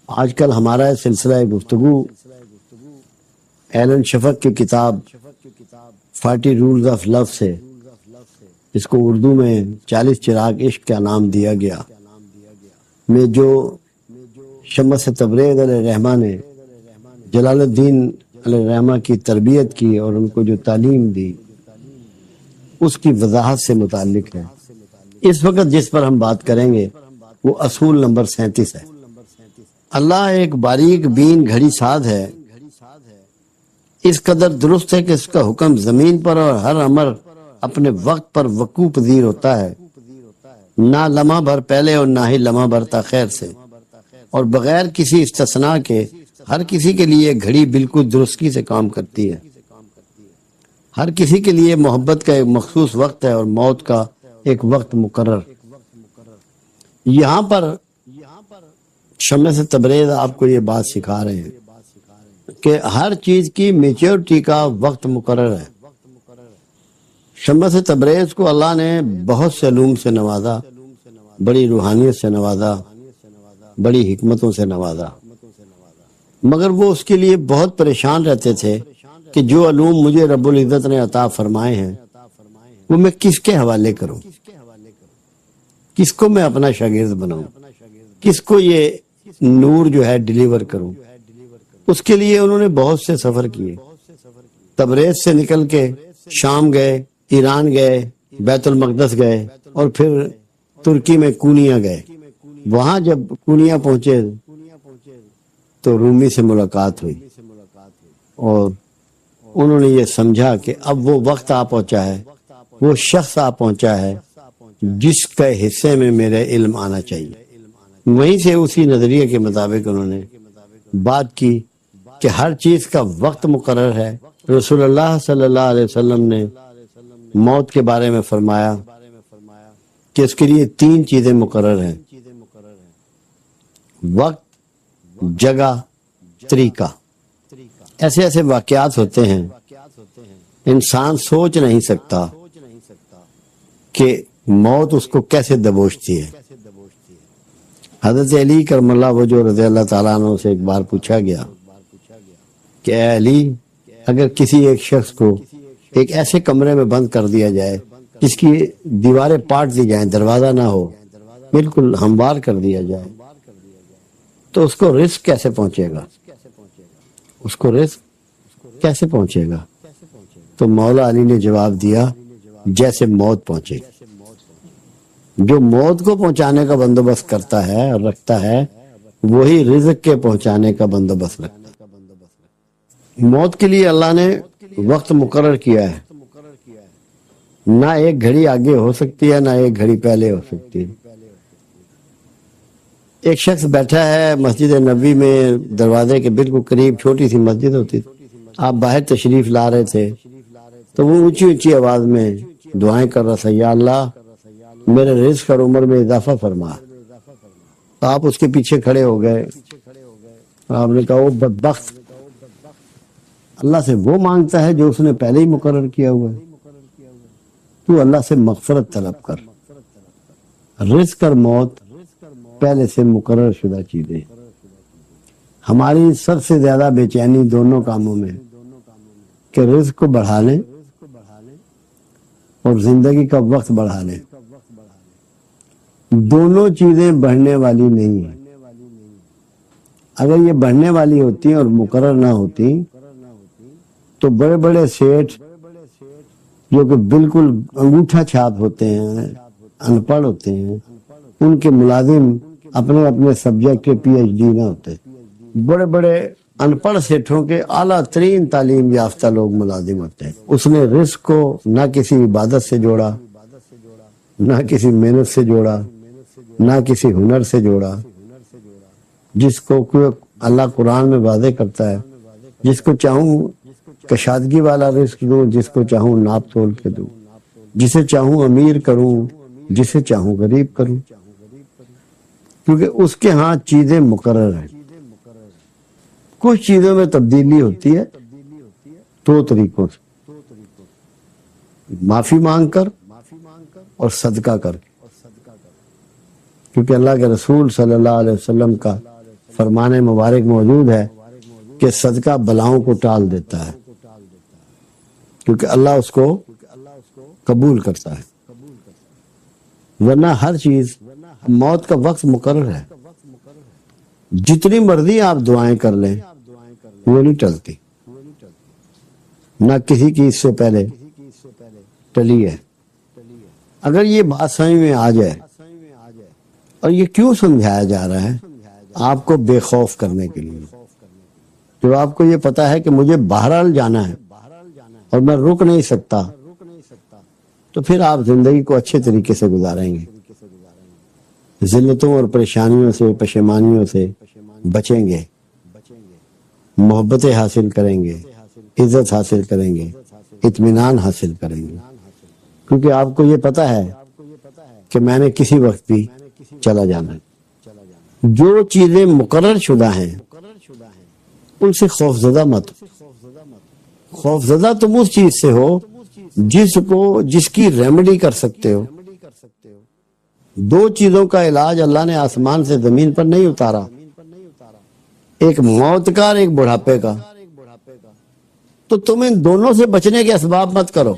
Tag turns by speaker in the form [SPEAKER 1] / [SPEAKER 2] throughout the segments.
[SPEAKER 1] آج کل ہمارا سلسلہ گفتگو ایلن شفق کی کتاب 40 رولز آف لو سے، جس کو اردو میں 40 چراغ عشق کا نام دیا گیا، میں جو شمس تبریز علیہ الرحمہ نے جلال الدین علیہ الرحمہ کی تربیت کی اور ان کو جو تعلیم دی، اس کی وضاحت سے متعلق ہے۔ اس وقت جس پر ہم بات کریں گے وہ اصول نمبر 37 ہے۔ اللہ ایک باریک بین گھڑی ساز ہے، اس قدر درست ہے کہ اس کا حکم زمین پر اور ہر امر اپنے وقت پر وقوع پذیر ہوتا ہے، نہ لمحہ بھر پہلے اور نہ ہی لمحہ بھر تاخیر سے، اور بغیر کسی استثناء کے ہر کسی کے لیے گھڑی بالکل درستی سے کام کرتی ہے۔ ہر کسی کے لیے محبت کا ایک مخصوص وقت ہے اور موت کا ایک وقت مقرر۔ یہاں پر شمس تبریز آپ کو یہ بات سکھا رہے ہیں کہ ہر چیز کی میچورٹی کا وقت مقرر ہے۔ شمس تبریز کو اللہ نے بہت سے علوم سے نوازا، بڑی روحانیت سے نوازا، بڑی حکمتوں سے نوازا، مگر وہ اس کے لیے بہت پریشان رہتے تھے کہ جو علوم مجھے رب العزت نے عطا فرمائے ہیں وہ میں کس کے حوالے کروں، کس کو میں اپنا شاگرد بناؤں، کس کو یہ نور جو ہے ڈیلیور کروں۔ اس کے لیے انہوں نے بہت سے سفر کیے، تبریز سے نکل کے شام گئے، ایران گئے، بیت المقدس گئے، اور پھر ترکی میں کونیا گئے۔ وہاں جب کونیا پہنچے تو رومی سے ملاقات ہوئی اور انہوں نے یہ سمجھا کہ اب وہ وقت آ پہنچا ہے، وہ شخص آ پہنچا ہے جس کے حصے میں میرے علم آنا چاہیے۔ وہیں سے اسی نظریے کے مطابق انہوں نے بات کی کہ ہر چیز کا وقت مقرر ہے۔ رسول اللہ صلی اللہ علیہ وسلم نے موت کے بارے میں فرمایا کہ اس کے لیے 3 چیزیں مقرر ہیں: وقت، جگہ، طریقہ۔ ایسے ایسے واقعات ہوتے ہیں انسان سوچ نہیں سکتا کہ موت اس کو کیسے دبوچتی ہے۔ حضرت علی کرم اللہ وجہ رضی اللہ تعالیٰ عنہ سے ایک بار پوچھا گیا کہ اے علی، اگر کسی ایک شخص کو ایک ایسے کمرے میں بند کر دیا جائے جس کی دیواریں پاٹ دی جائیں، دروازہ نہ ہو، بالکل ہموار کر دیا جائے، تو اس کو رزق کیسے پہنچے گا؟ اس کو رزق کیسے پہنچے گا؟ تو مولا علی نے جواب دیا، جیسے موت پہنچے گی۔ جو موت کو پہنچانے کا بندوبست کرتا ہے اور رکھتا ہے، وہی رزق کے پہنچانے کا بندوبست رکھتا ہے۔ موت کے لیے اللہ نے وقت مقرر کیا ہے، نہ ایک گھڑی آگے ہو سکتی ہے نہ ایک گھڑی پہلے ہو سکتی ہے۔ ایک شخص بیٹھا ہے مسجد نبوی میں، دروازے کے بالکل قریب چھوٹی سی مسجد ہوتی تھی، آپ باہر تشریف لا رہے تھے تو وہ اونچی اونچی آواز میں دعائیں کر رہا تھا، یا اللہ میرے رزق اور عمر میں اضافہ فرما۔ تو آپ اس کے پیچھے کھڑے ہو گئے، آپ نے کہا، وہ بدبخت، اللہ سے وہ مانگتا ہے جو اس نے پہلے ہی مقرر کیا ہوا ہے۔ تو اللہ سے مغفرت طلب کر۔ رزق اور موت پہلے سے مقرر شدہ چیزیں۔ ہماری سب سے زیادہ بے چینی دونوں کاموں میں کہ رزق کو بڑھا لیں اور زندگی کا وقت بڑھا لیں۔ دونوں چیزیں بڑھنے والی نہیں ہیں۔ اگر یہ بڑھنے والی ہوتی اور مقرر نہ ہوتی تو بڑے بڑے سیٹھ جو کہ بالکل انگوٹھا چھاپ ہوتے ہیں، ان پڑھ ہوتے ہیں، ان کے ملازم اپنے اپنے سبجیکٹ کے پی ایچ ڈی نہ ہوتے۔ بڑے بڑے ان پڑھ سیٹھوں کے اعلیٰ ترین تعلیم یافتہ لوگ ملازم ہوتے ہیں۔ اس نے رزق کو نہ کسی عبادت سے جوڑا، نہ کسی محنت سے جوڑا، نہ کسی ہنر سے جوڑا، جس کو اللہ قرآن میں واضح کرتا ہے، جس کو چاہوں کشادگی والا رزق دوں، جس کو چاہوں ناپ تول کے دوں، جسے چاہوں امیر کروں، جسے چاہوں غریب کروں، کیونکہ اس کے ہاں چیزیں مقرر ہیں۔ کچھ چیزوں میں تبدیلی ہوتی ہے 2 طریقوں سے، معافی مانگ کر اور صدقہ کر کے، کیونکہ اللہ کے رسول صلی اللہ علیہ وسلم کا فرمان مبارک موجود ہے کہ صدقہ بلاؤں کو ٹال دیتا ہے، کیونکہ اللہ اس کو قبول کرتا ہے، ورنہ ہر چیز موت کا وقت مقرر ہے۔ جتنی مرضی آپ دعائیں کر لیں وہ نہیں ٹلتی، نہ کسی کی اس سے پہلے ٹلی ہے۔ اگر یہ بات سمجھ میں آ جائے، اور یہ کیوں سمجھایا جا رہا ہے؟ آپ کو بے خوف کرنے کے لیے۔ جو آپ کو یہ پتا ہے کہ مجھے بہرحال جانا ہے اور میں رک نہیں سکتا، تو پھر آپ زندگی کو اچھے طریقے سے گزاریں گے، ذلتوں اور پریشانیوں سے، پشیمانیوں سے بچیں گے، محبتیں حاصل کریں گے، عزت حاصل کریں گے، اطمینان حاصل کریں گے، کیونکہ آپ کو یہ پتا ہے کہ میں نے کسی وقت بھی چلا جانا ہے۔ جو چیزیں مقرر شدہ ہیں ان سے خوفزدہ مت ہو۔ خوفزدہ تم اس چیز سے ہو جس کی ریمیڈی کر سکتے ہو۔ دو چیزوں کا علاج اللہ نے آسمان سے زمین پر نہیں اتارا، ایک موت کا اور ایک بڑھاپے کا، تو تم ان دونوں سے بچنے کے اسباب مت کرو،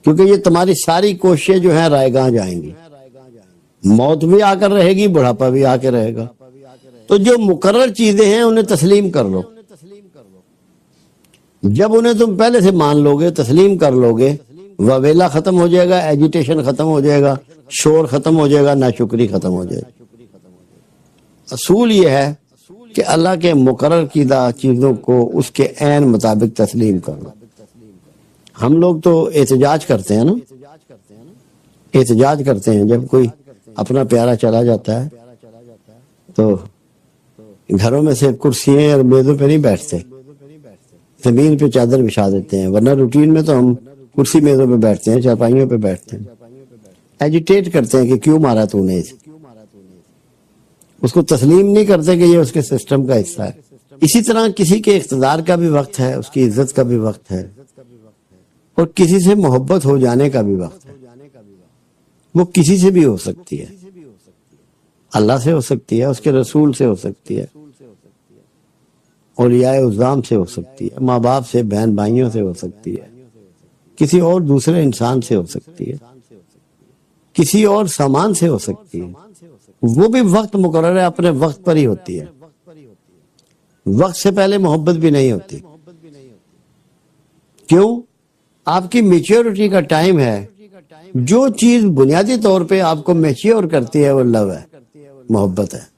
[SPEAKER 1] کیونکہ یہ تمہاری ساری کوششیں جو ہیں رائے گاہ جائیں گی۔ موت بھی آ کر رہے گی، بڑھاپا بھی آ کے رہے گا۔ تو جو مقرر چیزیں ہیں انہیں تسلیم کر لو۔ جب انہیں تم پہلے سے مان لو گے، تسلیم کر لو گے، وویلا ختم ہو جائے گا، ایجیٹیشن ختم ہو جائے گا، شور ختم ہو جائے گا، ناشکری ختم ہو جائے گا۔ اصول یہ ہے کہ اللہ کے مقرر کردہ چیزوں کو اس کے عین مطابق تسلیم کر لو۔ ہم لوگ تو احتجاج کرتے ہیں نا، احتجاج کرتے ہیں جب کوئی اپنا پیارا چلا جاتا ہے تو گھروں میں سے کرسیاں اور میزوں پہ نہیں بیٹھتے، زمین پہ چادر بچھا دیتے ہیں، ورنہ روٹین میں تو ہم کرسی میزوں پہ بیٹھتے ہیں، چارپائیوں پہ بیٹھتے ہیں، ایجیٹیٹ کرتے ہیں کہ کیوں مارا تو نے، اس کو تسلیم نہیں کرتے کہ یہ اس کے سسٹم کا حصہ ہے۔ اسی طرح کسی کے اقتدار کا بھی وقت ہے، اس کی عزت کا بھی وقت ہے، اور کسی سے محبت ہو جانے کا بھی وقت ہے۔ وہ کسی سے بھی ہو سکتی ہے، اللہ سے ہو سکتی ہے، اس کے رسول سے ہو سکتی ہے، اولیاء عظام سے ہو سکتی ہے، ماں باپ سے، بہن بھائیوں سے ہو سکتی ہے، کسی اور دوسرے انسان سے ہو سکتی ہے، کسی اور سامان سے ہو سکتی ہے۔ وہ بھی وقت مقرر ہے، اپنے وقت پر ہی ہوتی ہے، وقت سے پہلے محبت بھی نہیں ہوتی۔ کیوں؟ آپ کی میچیورٹی کا ٹائم ہے۔ جو چیز بنیادی طور پہ آپ کو میچیور کرتی ہے وہ لو ہے، محبت ہے۔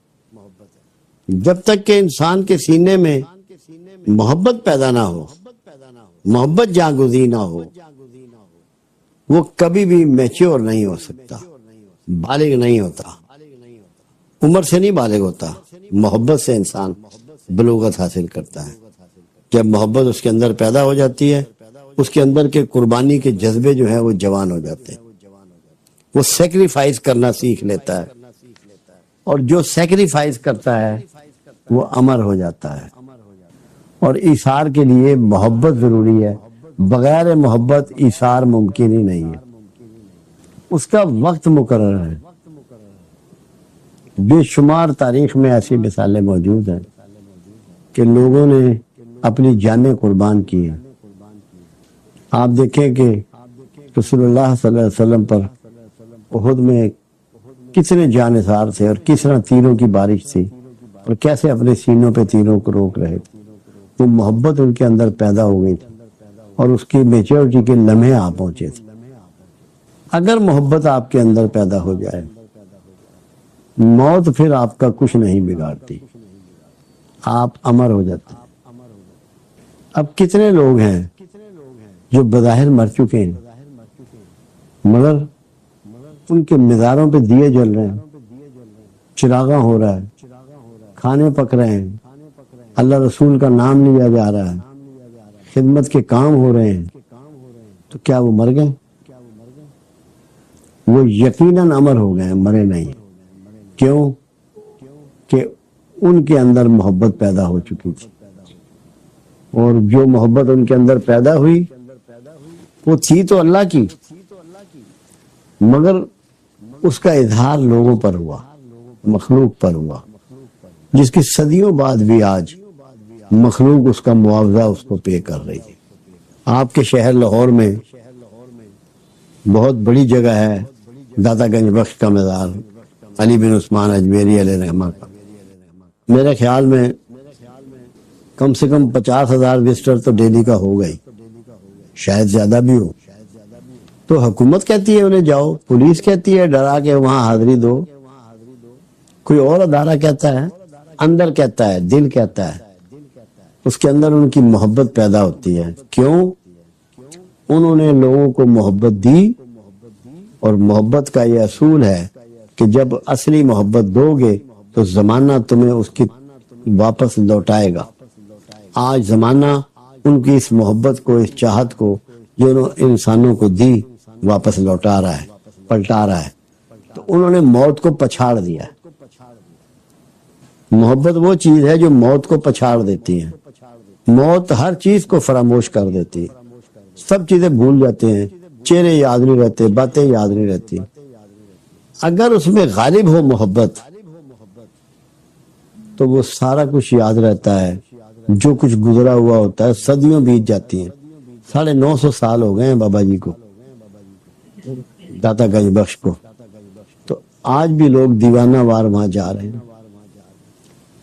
[SPEAKER 1] جب تک کہ انسان کے سینے میں محبت پیدا نہ ہو، محبت جاگزی نہ ہو، وہ کبھی بھی میچیور نہیں ہو سکتا، بالغ نہیں ہوتا۔ عمر سے نہیں بالغ ہوتا، محبت سے انسان بلوغت حاصل کرتا ہے۔ جب محبت اس کے اندر پیدا ہو جاتی ہے، اس کے اندر کے قربانی کے جذبے جو ہیں وہ جوان ہو جاتے ہیں، وہ سیکریفائز کرنا سیکھ لیتا ہے، اور جو سیکریفائز کرتا ہے وہ امر ہو جاتا ہے۔ اور ایثار کے لیے محبت ضروری ہے، بغیر محبت ایثار ممکن ہی نہیں ہے، اس کا وقت مقرر ہے۔ بے شمار تاریخ میں ایسی مثالیں موجود ہیں کہ لوگوں نے اپنی جانیں قربان کی ہیں۔ آپ دیکھیں کہ رسول اللہ صلی اللہ علیہ وسلم پر احد میں کتنے جانثار تھے، اور کس طرح تیروں کی بارش تھی، اور کیسے اپنے سینوں پہ تیروں کو روک رہے تھے۔ وہ محبت ان کے اندر پیدا ہو گئی تھی، اور اس کی میچورٹی کے لمحے آپ پہنچے تھے۔ اگر محبت آپ کے اندر پیدا ہو جائے، موت پھر آپ کا کچھ نہیں بگاڑتی، آپ امر ہو جاتے ہیں۔ اب کتنے لوگ ہیں جو بظاہر مر چکے ہیں، مگر ان کے مزاروں پہ دیے جل رہے ہیں، چراغاں ہو رہا ہے، کھانے پک رہے ہیں، اللہ رسول کا نام لیا جا رہا ہے، خدمت کے کام ہو رہے ہیں، تو کیا وہ مر گئے؟ وہ یقیناً امر ہو گئے، مرے نہیں۔ کیوں؟ کہ ان کے اندر محبت پیدا ہو چکی تھی، اور جو محبت ان کے اندر پیدا ہوئی وہ تھی تو اللہ کی، مگر اس کا اظہار لوگوں پر ہوا، مخلوق پر ہوا۔ جس کی صدیوں بعد بھی آج مخلوق اس کا معاوضہ اس کو پے کر رہی ہے۔ آپ کے شہر لاہور میں بہت بڑی جگہ ہے داتا گنج بخش کا مزار، علی بن عثمان اجمیری علیہ رحمہ کا۔ میرے خیال میں کم سے کم 50,000 وزٹر تو ڈیلی کا ہو گئی، شاید زیادہ بھی ہو۔ تو حکومت کہتی ہے انہیں جاؤ، پولیس کہتی ہے ڈرا کے وہاں حاضری دو، کوئی اور ادارہ کہتا ہے، اندر کہتا ہے، دل کہتا ہے، اس کے اندر ان کی محبت پیدا ہوتی ہے۔ کیوں؟ انہوں نے لوگوں کو محبت دی، اور محبت کا یہ اصول ہے کہ جب اصلی محبت دو گے تو زمانہ تمہیں اس کی واپس لوٹائے گا۔ آج زمانہ ان کی اس محبت کو، اس چاہت کو جو انسانوں کو دی واپس لوٹا رہا ہے، پلٹا رہا ہے۔ تو انہوں نے موت کو پچھاڑ دیا ہے۔ محبت وہ چیز ہے جو موت کو پچھاڑ دیتی ہے۔ موت ہر چیز کو فراموش کر دیتی ہے، سب چیزیں بھول جاتے ہیں، چہرے یاد نہیں رہتے، باتیں یاد نہیں رہتی۔ اگر اس میں غالب ہو محبت تو وہ سارا کچھ یاد رہتا ہے، جو کچھ گزرا ہوا ہوتا ہے۔ صدیوں بیت جاتی ہیں، 950 سال ہو گئے ہیں بابا جی کو، داتا گنج بخش کو، تو آج بھی لوگ دیوانہ وار وہاں جا رہے ہیں،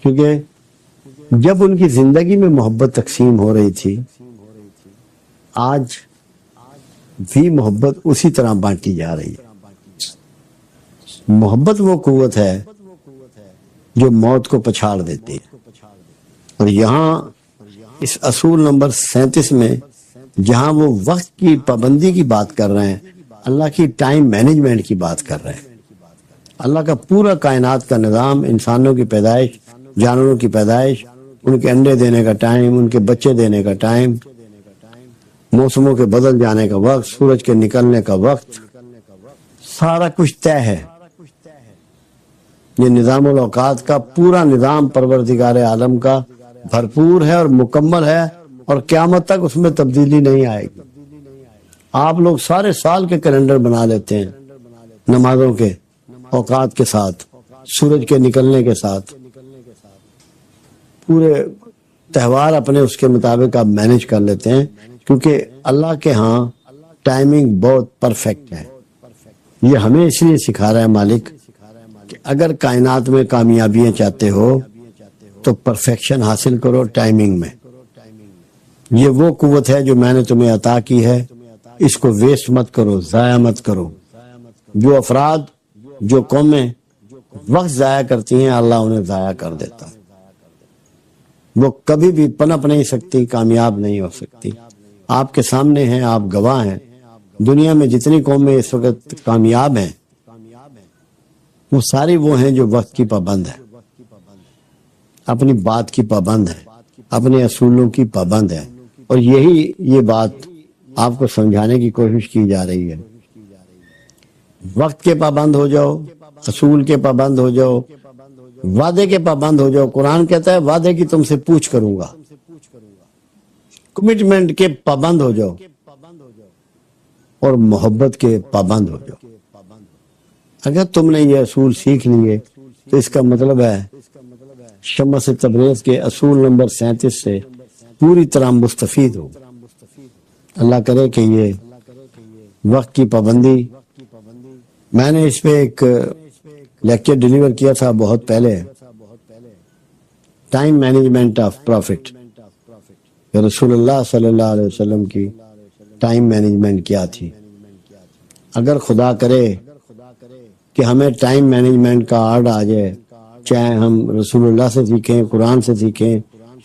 [SPEAKER 1] کیونکہ جب ان کی زندگی میں محبت تقسیم ہو رہی تھی، آج بھی محبت اسی طرح بانٹی جا رہی ہے۔ محبت وہ قوت ہے جو موت کو پچھاڑ دیتی ہے۔ اور یہاں اس اصول نمبر 37 میں جہاں وہ وقت کی پابندی کی بات کر رہے ہیں، اللہ کی ٹائم مینجمنٹ کی بات کر رہے ہیں۔ اللہ کا پورا کائنات کا نظام، انسانوں کی پیدائش، جانوروں کی پیدائش، ان کے انڈے دینے کا ٹائم، ان کے بچے دینے کا ٹائم، موسموں کے بدل جانے کا وقت، سورج کے نکلنے کا وقت، سارا کچھ طے ہے۔ یہ نظام الاوقات کا پورا نظام پروردگار عالم کا بھرپور ہے اور مکمل ہے، اور قیامت تک اس میں تبدیلی نہیں آئے گی۔ آپ لوگ سارے سال کے کیلنڈر بنا لیتے ہیں، نمازوں کے اوقات کے ساتھ، سورج کے نکلنے کے ساتھ، پورے تہوار اپنے اس کے مطابق آپ مینج کر لیتے ہیں، کیونکہ اللہ کے ہاں ٹائمنگ بہت پرفیکٹ ہے۔ یہ ہمیں اس لیے سکھا رہا ہے مالک کہ اگر کائنات میں کامیابیاں چاہتے ہو تو پرفیکشن حاصل کرو ٹائمنگ میں۔ یہ وہ قوت ہے جو میں نے تمہیں عطا کی ہے، اس کو ویسٹ مت کرو، ضائع مت کرو۔ جو افراد، جو قومیں وقت ضائع کرتی ہیں، اللہ انہیں ضائع کر دیتا ہے۔ وہ کبھی بھی پنپ نہیں سکتی، کامیاب نہیں ہو سکتی۔ آپ کے سامنے ہیں، آپ گواہ ہیں۔ دنیا میں جتنی قومیں اس وقت کامیاب ہیں، وہ ساری وہ ہیں جو وقت کی پابند ہے، اپنی بات کی پابند ہے، اپنے اصولوں کی پابند ہے۔ اور یہی یہ بات آپ کو سمجھانے کی کوشش کی جا رہی ہے۔ وقت کے پابند ہو جاؤ، اصول کے پابند ہو جاؤ، وعدے کے پابند ہو جاؤ۔ قرآن کہتا ہے وعدے کی تم سے پوچھ کروں گا، کمٹمنٹ کے پابند ہو جاؤ، اور محبت کے پابند ہو جاؤ۔ اگر تم نے یہ اصول سیکھ لیے تو اس کا مطلب ہے شمس تبریز کے اصول نمبر 37 سے پوری طرح مستفید ہو۔ اللہ کرے کہ یہ وقت کی پابندی، میں نے اس پہ ایک لیکچر ڈیلیور کیا تھا بہت پہلے، ٹائم مینجمنٹ آف پروفٹ، رسول اللہ صلی اللہ علیہ وسلم کی ٹائم مینجمنٹ کیا تھی۔ اگر خدا کرے کہ ہمیں ٹائم مینجمنٹ کا آرڈر آ جائے، چاہے ہم رسول اللہ سے سیکھیں، قرآن سے سیکھیں،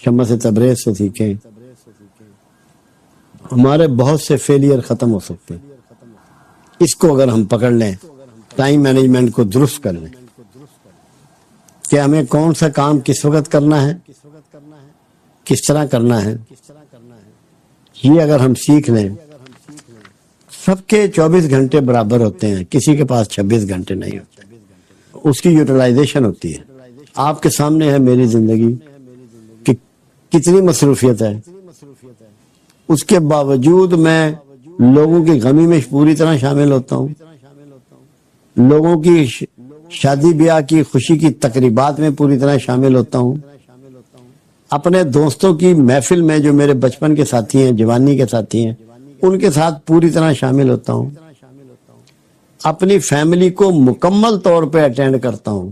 [SPEAKER 1] شمس تبریز سے سیکھیں، ہمارے بہت سے فیلئر ختم ہو سکتے ہیں۔ اس کو اگر ہم پکڑ لیں، ٹائم مینجمنٹ کو درست کر لیں کہ ہمیں کون سا کام کس وقت کرنا ہے، کس طرح کرنا ہے، یہ اگر ہم سیکھ لیں، سب کے 24 گھنٹے برابر ہوتے ہیں، کسی کے پاس 26 گھنٹے نہیں ہوتے، اس کی یوٹیلائزیشن ہوتی ہے۔ آپ کے سامنے ہے میری زندگی کہ کتنی مصروفیت ہے، اس کے باوجود میں لوگوں کی غمی میں پوری طرح شامل ہوتا ہوں، لوگوں کی شادی بیاہ کی خوشی کی تقریبات میں پوری طرح شامل ہوتا ہوں، اپنے دوستوں کی محفل میں جو میرے بچپن کے ساتھی ہیں، جوانی کے ساتھی ہیں، ان کے ساتھ پوری طرح شامل ہوتا ہوں، اپنی فیملی کو مکمل طور پہ اٹینڈ کرتا ہوں،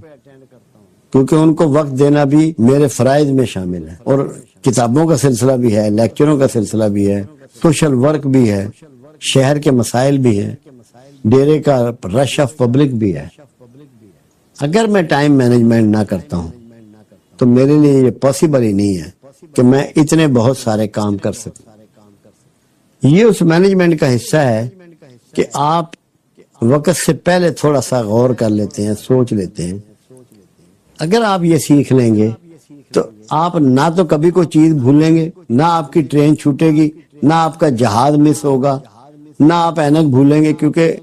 [SPEAKER 1] کیونکہ ان کو وقت دینا بھی میرے فرائض میں شامل ہے، اور کتابوں کا سلسلہ بھی ہے، لیکچروں کا سلسلہ بھی ہے، سوشل ورک بھی ہے، شہر کے مسائل بھی ہیں، ڈیرے کا رش آف پبلک بھی ہے۔ اگر میں ٹائم مینجمنٹ نہ کرتا ہوں تو میرے لیے یہ پاسبل ہی نہیں ہے کہ میں اتنے بہت سارے کام کر سکوں۔ یہ اس مینجمنٹ کا حصہ ہے کہ آپ وقت سے پہلے تھوڑا سا غور کر لیتے ہیں، سوچ لیتے ہیں۔ اگر آپ یہ سیکھ لیں گے تو آپ نہ تو کبھی کوئی چیز بھولیں گے، نہ آپ کی ٹرین چھوٹے گی، نہ آپ کا جہاز مس ہوگا، نہ آپ اینک بھولیں گے، کیونکہ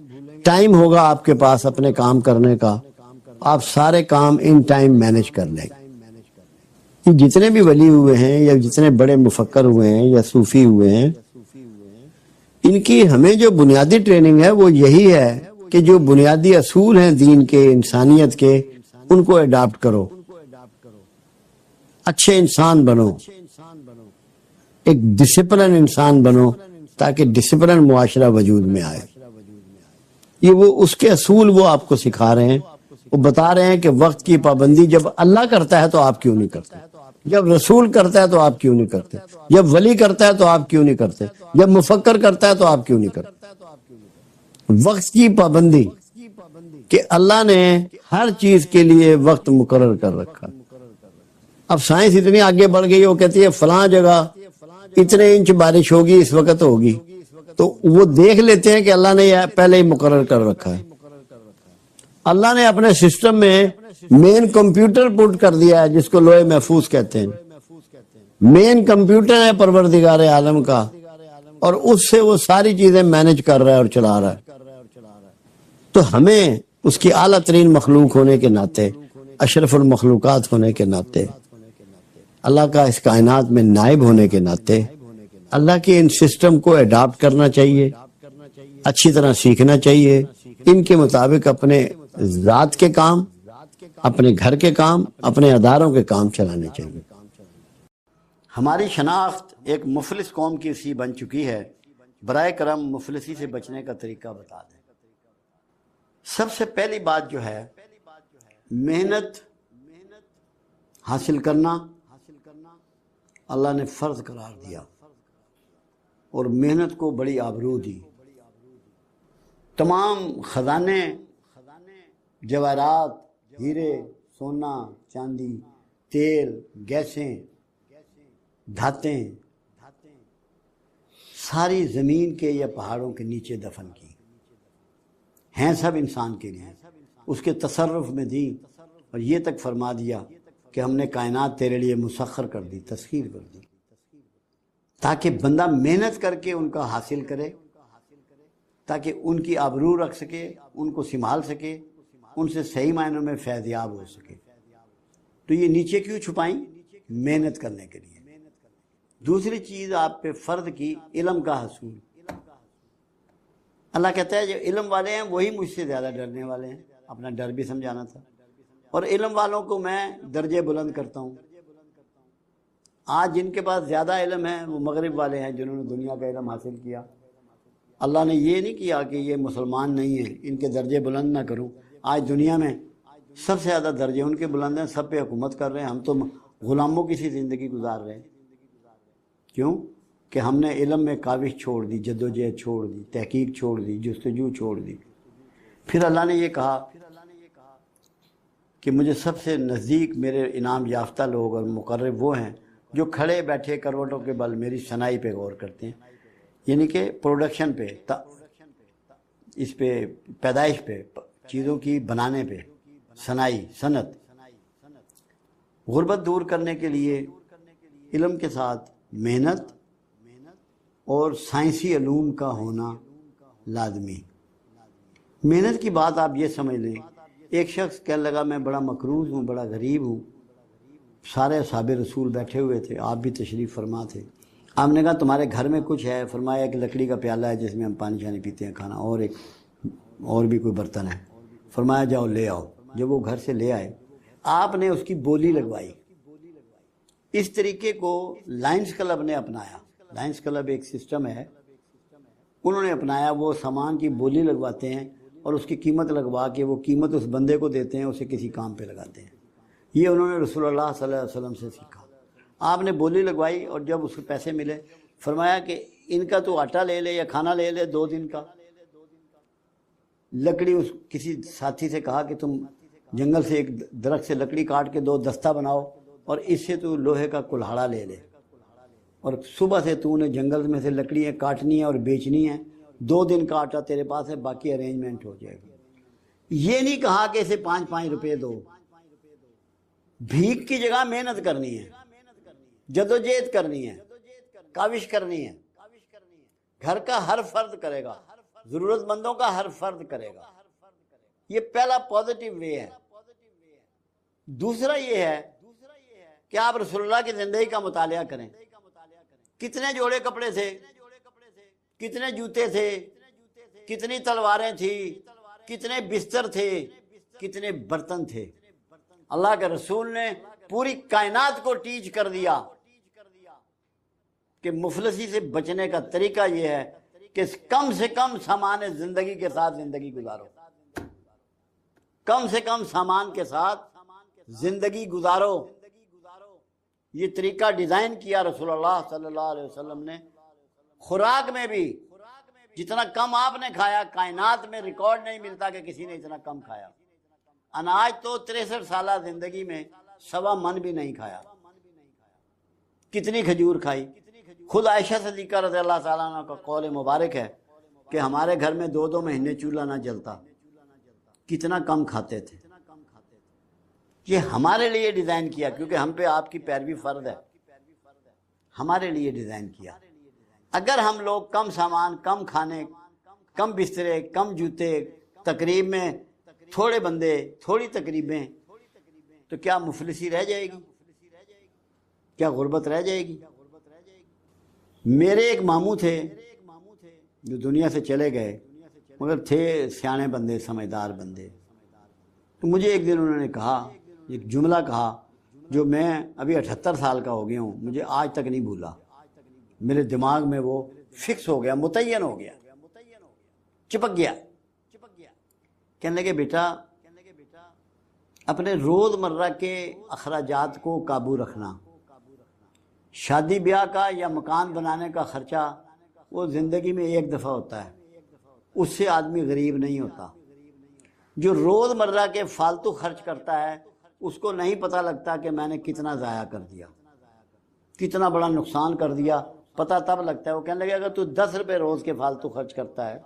[SPEAKER 1] ٹائم ہوگا آپ کے پاس اپنے کام کرنے کا، آپ سارے کام ان ٹائم مینج کر لیں گے۔ یہ جتنے بھی ولی ہوئے ہیں یا جتنے بڑے مفکر ہوئے ہیں یا صوفی ہوئے ہیں، ان کی ہمیں جو بنیادی ٹریننگ ہے وہ یہی ہے کہ جو بنیادی اصول ہیں دین کے، انسانیت کے، ان کو اڈاپٹ کرو، اچھے انسان بنو، ایک ڈسپلن انسان بنو، تاکہ ڈسپلن معاشرہ وجود میں آئے۔ یہ وہ اس کے اصول وہ آپ کو سکھا رہے ہیں، وہ بتا رہے ہیں کہ وقت کی پابندی جب اللہ کرتا ہے تو آپ کیوں نہیں کرتے، جب رسول کرتا ہے تو آپ کیوں نہیں کرتے، جب ولی کرتا ہے تو آپ کیوں نہیں کرتے، جب مفکر کرتا ہے تو آپ کیوں نہیں کرتے۔ وقت کی پابندی کہ اللہ نے ہر چیز کے لیے وقت مقرر کر رکھا۔ اب سائنس اتنی آگے بڑھ گئی، وہ کہتی ہے فلاں جگہ اتنے انچ بارش ہوگی، اس وقت ہوگی، تو وہ دیکھ لیتے ہیں کہ اللہ نے یہ پہلے ہی مقرر کر رکھا ہے۔ اللہ نے اپنے سسٹم میں مین کمپیوٹر پٹ کر دیا ہے، جس کو لوح محفوظ کہتے ہیں۔ مین کمپیوٹر ہے پروردگار عالم کا، اور اس سے وہ ساری چیزیں مینج کر رہا ہے اور چلا رہا ہے۔ تو ہمیں اس کی اعلیٰ ترین مخلوق ہونے کے ناطے، اشرف المخلوقات ہونے کے ناطے، اللہ کا اس کائنات میں نائب ہونے کے ناطے، اللہ کے ان سسٹم کو اڈاپٹ کرنا چاہیے، اچھی طرح سیکھنا چاہیے، ان کے مطابق اپنے ذات کے کام، اپنے گھر کے کام، اپنے اداروں کے کام چلانے چاہیے۔ ہماری شناخت ایک مفلس قوم کی سی بن چکی ہے، برائے کرم مفلسی سے بچنے کا طریقہ بتا دیں۔ سب سے پہلی بات جو ہے، محنت حاصل کرنا اللہ نے فرض قرار دیا، اور محنت کو بڑی آبرو دی۔ تمام خزانے، جواہرات، ہیرے، سونا، چاندی، تیل، گیسیں، دھاتیں، ساری زمین کے یا پہاڑوں کے نیچے دفن کی ہیں، سب انسان کے لیے، اس کے تصرف میں دی، اور یہ تک فرما دیا کہ ہم نے کائنات تیرے لیے مسخر کر دی، تسخیر کر دی، تاکہ بندہ محنت کر کے ان کا حاصل کرے، تاکہ ان کی آبرو رکھ سکے، ان کو سنبھال سکے، ان سے صحیح معنوں میں فیض یاب ہو سکے۔ تو یہ نیچے کیوں چھپائیں؟ محنت کرنے کے لیے۔ دوسری چیز آپ پہ فرض کی، علم کا حصول۔ اللہ کہتا ہے جو علم والے ہیں وہی مجھ سے زیادہ ڈرنے والے ہیں، اپنا ڈر بھی سمجھانا تھا، اور علم والوں کو میں درجے بلند کرتا ہوں۔ آج جن کے پاس زیادہ علم ہے وہ مغرب والے ہیں، جنہوں نے دنیا کا علم حاصل کیا۔ اللہ نے یہ نہیں کیا کہ یہ مسلمان نہیں ہیں، ان کے درجے بلند نہ کروں۔ آج دنیا میں سب سے زیادہ درجے ان کے بلند ہیں، سب پہ حکومت کر رہے ہیں، ہم تو غلاموں کی سی زندگی گزار رہے ہیں۔ کیوں؟ کہ ہم نے علم میں کاوش چھوڑ دی، جدوجہد چھوڑ دی، تحقیق چھوڑ دی، جستجو چھوڑ دی۔ پھر اللہ نے یہ کہا کہ مجھے سب سے نزدیک میرے انعام یافتہ لوگ اور مقرب وہ ہیں جو کھڑے بیٹھے کروٹوں کے بل میری صنائی پہ غور کرتے ہیں، یعنی کہ پروڈکشن پہ، اس پہ پیدائش پہ، چیزوں کی بنانے پہ، صنائی، صنعت۔ غربت دور کرنے کے لیے علم کے ساتھ محنت اور سائنسی علوم کا ہونا لازمی۔ محنت کی بات آپ یہ سمجھ لیں، ایک شخص کہنے لگا میں بڑا مقروض ہوں، بڑا غریب ہوں، سارے اصحاب رسول بیٹھے ہوئے تھے، آپ بھی تشریف فرما تھے۔ آپ نے کہا تمہارے گھر میں کچھ ہے؟ فرمایا ایک لکڑی کا پیالہ ہے جس میں ہم پانی شانی پیتے ہیں، کھانا، اور بھی کوئی برتن ہے۔ فرمایا جاؤ لے آؤ۔ جب وہ گھر سے لے آئے آپ نے اس کی بولی لگوائی. اس طریقے کو لائنز کلب نے اپنایا. لائنز کلب ایک سسٹم ہے، انہوں نے اپنایا. وہ سامان کی بولی لگواتے ہیں اور اس کی قیمت لگوا کے وہ قیمت اس بندے کو دیتے ہیں، اسے کسی کام پہ لگاتے ہیں. یہ انہوں نے رسول اللہ صلی اللہ علیہ وسلم سے سیکھا. آپ نے بولی لگوائی اور جب اس کو پیسے ملے فرمایا کہ ان کا تو آٹا لے لے یا کھانا لے لے 2 دن کا. لکڑی اس کسی ساتھی سے کہا کہ تم جنگل سے ایک درخت سے لکڑی کاٹ کے 2 دستہ بناؤ اور اس سے تو لوہے کا کلہاڑا لے لے، اور صبح سے تو نے جنگل میں سے لکڑیاں کاٹنی ہیں اور بیچنی ہیں. 2 دن کا آٹا تیرے پاس ہے، باقی ارینجمنٹ ہو جائے گا. یہ نہیں کہا کہ اسے 5 روپے دو. بھیک کی جگہ محنت کرنی ہے، جدوجہد کرنی ہے، کاوش کرنی ہے. گھر کا ہر فرد کرے گا، ضرورت مندوں کا ہر فرد کرے گا. یہ پہلا پازیٹیو وے ہے. دوسرا یہ ہے کہ آپ رسول اللہ کی زندگی کا مطالعہ کریں. کتنے جوڑے کپڑے تھے، کتنے جوتے تھے، کتنی تلواریں تھیں، کتنے بستر تھے، کتنے برتن تھے. اللہ کے رسول نے پوری کائنات کو ٹیچ کر دیا کہ مفلسی سے بچنے کا طریقہ یہ ہے کہ کم سے کم سامان زندگی کے ساتھ زندگی گزارو. کم سے کم سامان کے ساتھ زندگی گزارو. یہ طریقہ ڈیزائن کیا رسول اللہ صلی اللہ علیہ وسلم نے. خوراک میں بھی جتنا کم آپ نے کھایا کائنات میں ریکارڈ نہیں ملتا کہ کسی نے اتنا کم کھایا. اناج تو 63 سالہ زندگی میں 1.25 من بھی نہیں کھایا. کتنی کھجور کھائی. خود عائشہ صدیقہ رضی اللہ تعالیٰ عنہ کا قول مبارک ہے کہ ہمارے گھر میں 2 مہینے چولہا نہ جلتا. کتنا کم کھاتے تھے. یہ ہمارے لیے ڈیزائن کیا کیونکہ ہم پہ آپ کی پیروی فرض ہے. ہمارے لیے ڈیزائن کیا. اگر ہم لوگ کم سامان، کم کھانے، کم بسترے، کم جوتے، تقریب میں تھوڑے بندے، تھوڑی تقریبیں، تو کیا مفلسی رہ جائے گی؟ کیا غربت رہ جائے گی؟ میرے ایک ماموں تھے جو دنیا سے چلے گئے، مگر تھے سیانے بندے، سمجھدار بندے. تو مجھے ایک دن انہوں نے کہا، ایک جملہ کہا جو میں ابھی 78 سال کا ہو گیا ہوں، مجھے آج تک نہیں بھولا. میرے دماغ میں وہ فکس ہو گیا، متعین ہو گیا، چپک گیا. کہنے لگے بیٹا اپنے روز مرہ کے اخراجات کو قابو رکھنا. شادی بیاہ کا یا مکان بنانے کا خرچہ وہ زندگی میں ایک دفعہ ہوتا ہے، اس سے آدمی غریب نہیں ہوتا. جو روز مرہ کے فالتو خرچ کرتا ہے اس کو نہیں پتہ لگتا کہ میں نے کتنا ضائع کر دیا، کتنا بڑا نقصان کر دیا. پتہ تب لگتا ہے. وہ کہنے لگے اگر تو 10 روپے روز کے فالتو خرچ کرتا ہے